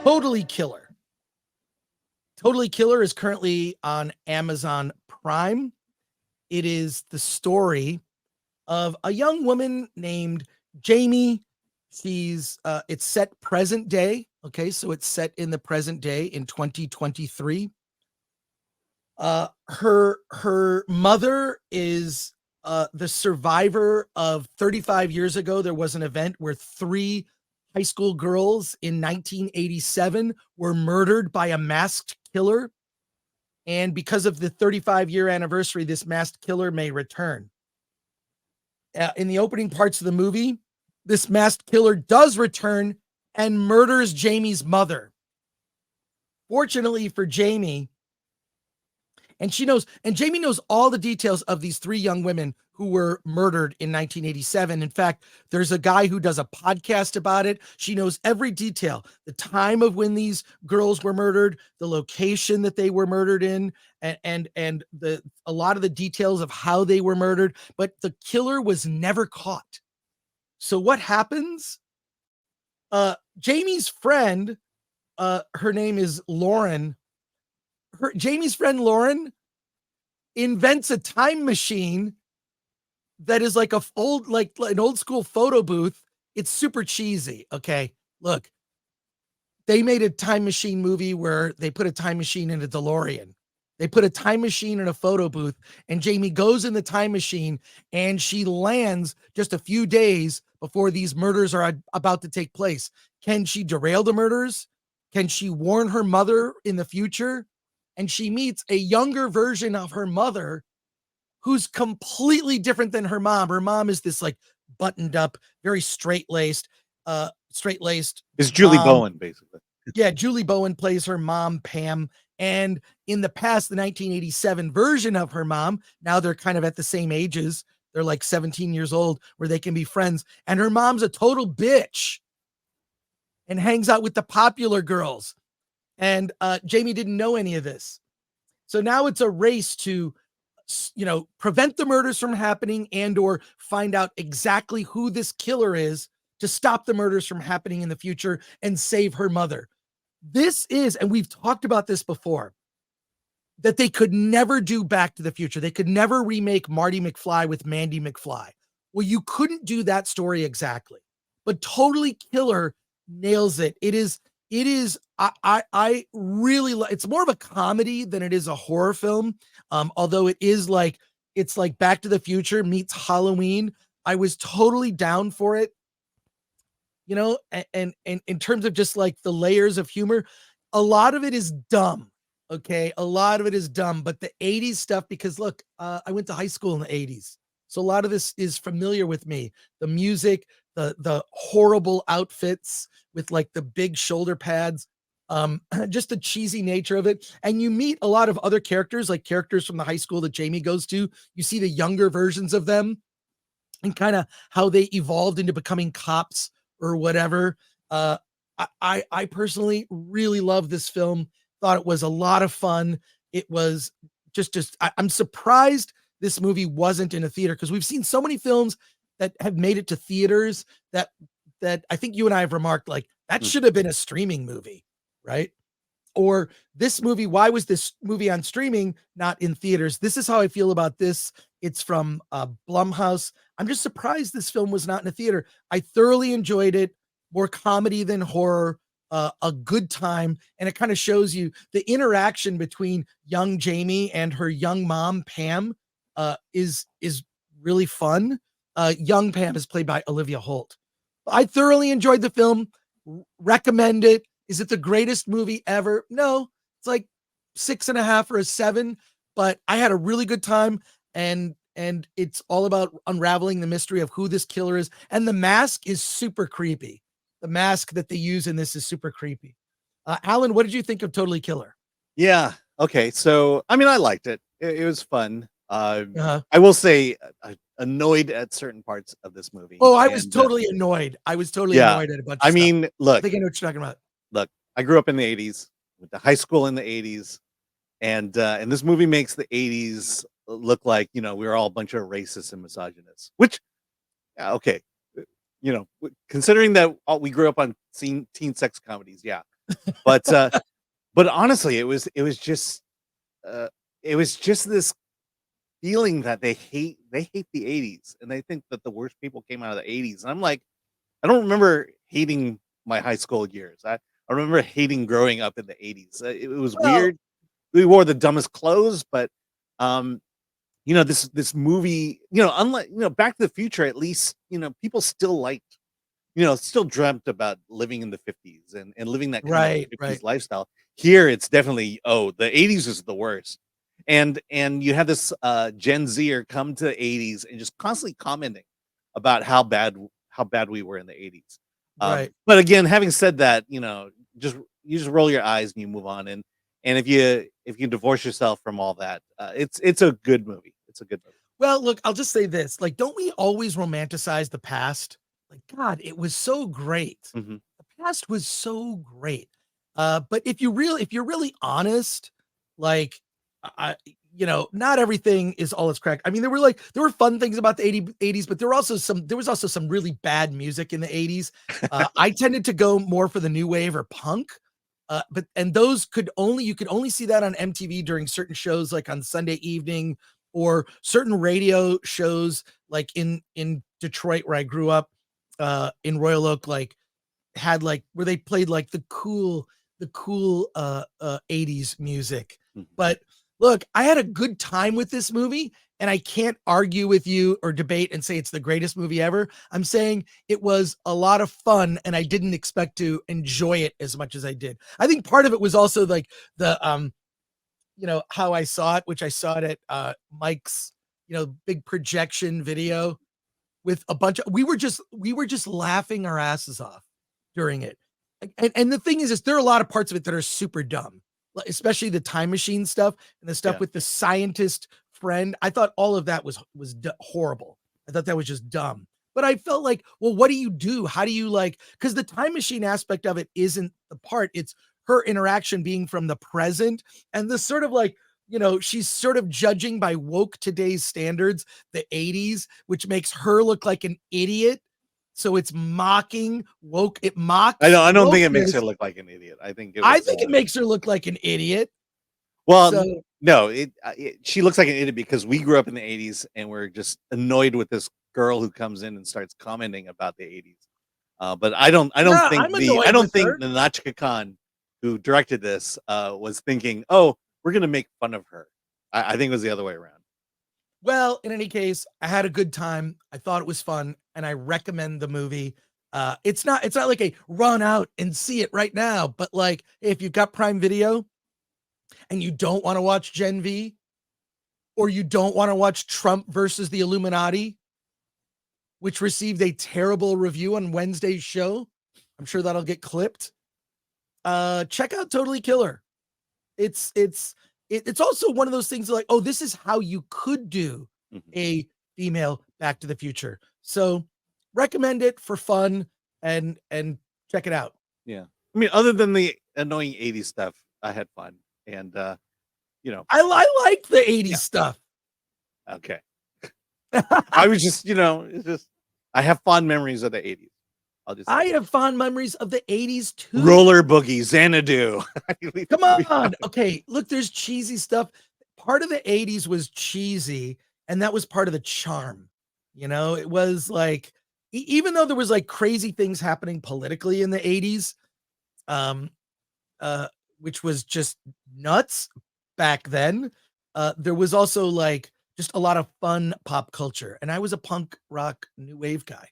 Totally Killer. Totally Killer is currently on Amazon Prime. It is the story of a young woman named Jamie. It's set present day. Okay, so it's set in the present day in 2023. Her mother is the survivor of 35 years ago. There was an event where 3 high school girls in 1987 were murdered by a masked killer. And because of the 35-year anniversary, this masked killer may return. In the opening parts of the movie, this masked killer does return and murders Jamie's mother. Fortunately for Jamie, and Jamie knows all the details of these 3 young women who were murdered in 1987. In fact, there's a guy who does a podcast about it. She knows every detail, the time of when these girls were murdered, the location that they were murdered in, and a lot of the details of how they were murdered, but the killer was never caught. So what happens? Jamie's friend, her name is Lauren. Jamie's friend Lauren invents a time machine that is like an old school photo booth. It's super cheesy. Okay, look, they made a time machine movie where they put a time machine in a DeLorean. They put a time machine in a photo booth, and Jamie goes in the time machine, and she lands just a few days before these murders are about to take place. Can she derail the murders? Can she warn her mother in the future? And she meets a younger version of her mother who's completely different than her mom. Her mom is this like buttoned up, very straight-laced. Is Julie Bowen, basically. Yeah, Julie Bowen plays her mom, Pam. And in the past, the 1987 version of her mom, now they're kind of at the same ages. They're like 17 years old where they can be friends. And her mom's a total bitch and hangs out with the popular girls. And Jamie didn't know any of this. So now it's a race to, prevent the murders from happening and or find out exactly who this killer is to stop the murders from happening in the future and save her mother. This is, and we've talked about this before, that they could never do Back to the Future. They could never remake Marty McFly with Mandy McFly. Well, you couldn't do that story exactly, but Totally Killer nails it. It is, I really like, it's more of a comedy than it is a horror film. Although it's like Back to the Future meets Halloween. I was totally down for it. And in terms of just like the layers of humor, a lot of it is dumb. Okay. A lot of it is dumb, but the 80s stuff, because look, I went to high school in the 80s. So a lot of this is familiar with me. The music, the horrible outfits with like the big shoulder pads, just the cheesy nature of it. And you meet a lot of other characters, like characters from the high school that Jamie goes to. You see the younger versions of them and kind of how they evolved into becoming cops or whatever. I personally really love this film. Thought it was a lot of fun. It was I'm surprised this movie wasn't in a theater, because we've seen so many films that have made it to theaters that I think you and I have remarked, like, that should have been a streaming movie, right? Or this movie, why was this movie on streaming, not in theaters? This is how I feel about this. It's from Blumhouse. I'm just surprised this film was not in a theater. I thoroughly enjoyed it. More comedy than horror. A good time. And it kind of shows you the interaction between young Jamie and her young mom, Pam, is really fun. Young Pam is played by Olivia Holt. I thoroughly enjoyed the film. Recommend it. Is it the greatest movie ever? No, it's like 6.5 or a 7, but I had a really good time. And it's all about unraveling the mystery of who this killer is. And the mask is super creepy. The mask that they use in this is super creepy. Alan, what did you think of Totally Killer? Yeah. Okay. So, I mean, I liked it. It was fun. I will say, annoyed at certain parts of this movie. Oh, I was totally annoyed. I was totally annoyed at a bunch of stuff. Mean, look, I think I know what you're talking about. Look, I grew up in the 80s, went to high school in the 80s, and this movie makes the 80s look like, we were all a bunch of racists and misogynists, which, yeah, okay. Considering that we grew up on teen sex comedies, yeah. But but honestly, uh, it was just this feeling that they hate the '80s, and they think that the worst people came out of the '80s. And I'm like, I don't remember hating my high school years. I remember hating growing up in the '80s. It was Well, weird. We wore the dumbest clothes, but um, this movie, unlike Back to the Future, at least people still liked, still dreamt about living in the '50s and living that kind of right, right, '50s lifestyle. Here, it's definitely, oh, the '80s is the worst. And you have this Gen Zer come to the '80s and just constantly commenting about how bad we were in the '80s. right. But again, having said that, just you just roll your eyes and you move on. And if you divorce yourself from all that, it's a good movie. It's a good movie. Well, look, I'll just say this, like, don't we always romanticize the past? Like, God, it was so great. Mhm. The past was so great. But if you're really honest, like, I not everything is all it's cracked. I mean, there were fun things about the 80s, but there was also some really bad music in the 80s. I tended to go more for the new wave or punk. But and those you could only see that on MTV during certain shows like on Sunday evening or certain radio shows like in Detroit where I grew up in Royal Oak, like had like where they played like the cool 80s music. Mhm. But look, I had a good time with this movie and I can't argue with you or debate and say it's the greatest movie ever. I'm saying it was a lot of fun and I didn't expect to enjoy it as much as I did. I think part of it was also like the how I saw it, which I saw it at Mike's, big projection video with a bunch of we were just laughing our asses off during it. And the thing is there are a lot of parts of it that are super dumb, especially the time machine stuff and the stuff Yeah. with the scientist friend. I thought all of that horrible. I thought that was just dumb. But I felt like, well, what do you do? How do you like? Because the time machine aspect of it isn't the part. It's her interaction being from the present and the sort of like, she's sort of judging by woke today's standards the 80s, which makes her look like an idiot. So it's mocking woke. It mocks I don't think it makes her wokeness. look like an idiot. I think it I was think it makes her look like an idiot. well, So no, she looks like an idiot because we grew up in the '80s and we're just annoyed with this girl who comes in and starts commenting about the '80s. But yeah, I'm I annoyed don't with think her. the Nachika Khan who directed this was thinking, oh, we're gonna make fun of her. I think it was the other way around. Well, in any case, I had a good time. I thought it was fun, and I recommend the movie. It's not like a run out and see it right now, but like if you've got Prime Video and you don't want to watch Gen V, or you don't want to watch Trump versus the Illuminati, which received a terrible review on Wednesday's show. I'm sure that'll get clipped. Check out Totally Killer. It's also one of those things like, oh, this is how you could do Mhm. a female Back to the Future. So recommend it for fun and check it out. Yeah, I mean, other than the annoying '80s stuff, I had fun, and you know, I like the yeah, 80s stuff. okay. I was just, it's just I have fond memories of the '80s. I'll just say I have fond memories of the 80s too. Roller Boogie, Xanadu. Come on. Okay, look, there's cheesy stuff. Part of the 80s was cheesy, and that was part of the charm. It was like even though there was like crazy things happening politically in the 80s, um, uh, which was just nuts back then, there was also like just a lot of fun pop culture. And I was a punk rock new wave guy.